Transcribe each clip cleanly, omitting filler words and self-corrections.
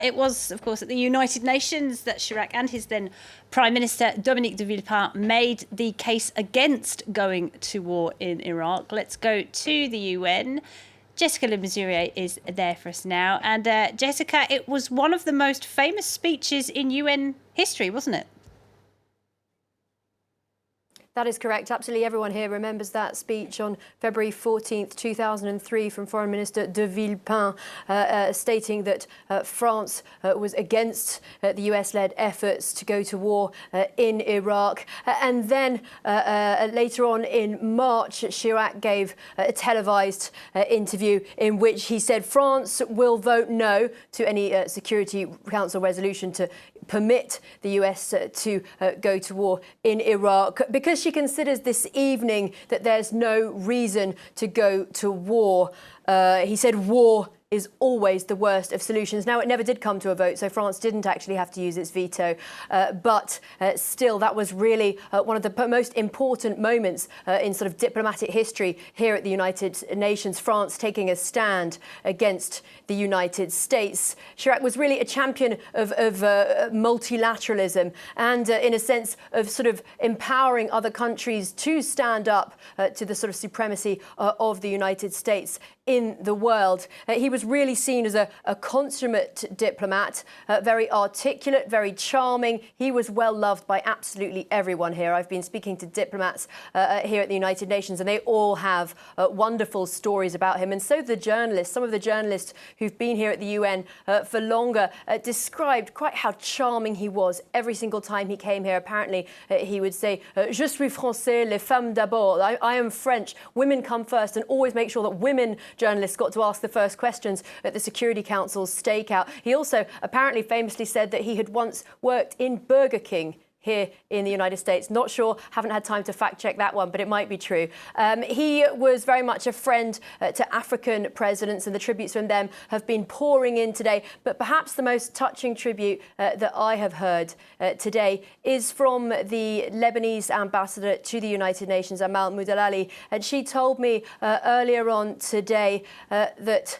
It was, of course, at the United Nations that Chirac and his then Prime Minister Dominique de Villepin made the case against going to war in Iraq. Let's go to the UN. Jessica Le Mesurier is there for us now. And Jessica, it was one of the most famous speeches in UN history, wasn't it? That is correct. Absolutely everyone here remembers that speech on February 14th, 2003 from Foreign Minister de Villepin stating that France was against the US-led efforts to go to war in Iraq. And then later on in March, Chirac gave a televised interview in which he said France will vote no to any Security Council resolution to permit the US to go to war in Iraq because she considers this evening that there's no reason to go to war. He said war is always the worst of solutions. Now, it never did come to a vote, so France didn't actually have to use its veto. But still, that was really one of the most important moments in sort of diplomatic history here at the United Nations, France taking a stand against the United States. Chirac was really a champion of multilateralism and, in a sense, of sort of empowering other countries to stand up to the sort of supremacy of the United States in the world. He was really seen as a consummate diplomat, very articulate, very charming. He was well loved by absolutely everyone here. I've been speaking to diplomats here at the United Nations, and they all have wonderful stories about him. And so the journalists, some of the journalists who've been here at the UN for longer, described quite how charming he was every single time he came here. Apparently, he would say, "Je suis français, les femmes d'abord." I am French. Women come first, and always make sure that women journalists got to ask the first questions at the Security Council's stakeout. He also apparently famously said that he had once worked in Burger King here in the United States. Not sure, haven't had time to fact check that one, but it might be true. He was very much a friend to African presidents, and the tributes from them have been pouring in today. But perhaps the most touching tribute that I have heard today is from the Lebanese ambassador to the United Nations, Amal Moudalali. And she told me earlier on today that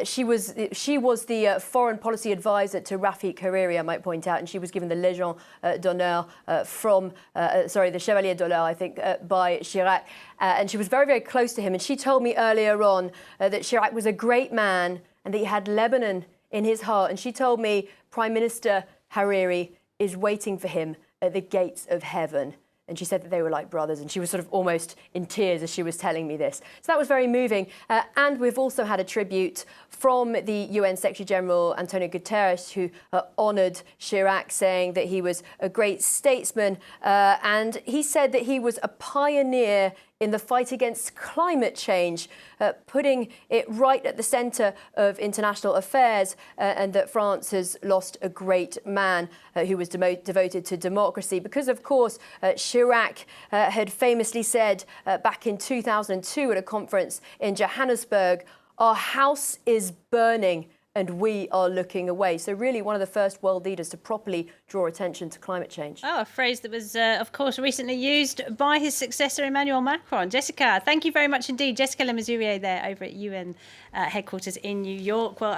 she was the foreign policy advisor to Rafik Hariri, I might point out, and she was given the Légion d'honneur the Chevalier d'honneur, I think, by Chirac. And she was very, very close to him. And she told me earlier on that Chirac was a great man and that he had Lebanon in his heart. And she told me Prime Minister Hariri is waiting for him at the gates of heaven. And she said that they were like brothers, and she was sort of almost in tears as she was telling me this. So that was very moving. And we've also had a tribute from the UN Secretary-General, Antonio Guterres, who honoured Chirac, saying that he was a great statesman. And he said that he was a pioneer in the fight against climate change, putting it right at the centre of international affairs, and that France has lost a great man who was devoted to democracy. Because, of course, Chirac had famously said back in 2002 at a conference in Johannesburg, "Our house is burning and we are looking away." So really one of the first world leaders to properly draw attention to climate change. Oh, a phrase that was, of course, recently used by his successor, Emmanuel Macron. Jessica, thank you very much indeed. Jessica Le Mesurier there over at UN headquarters in New York. Well,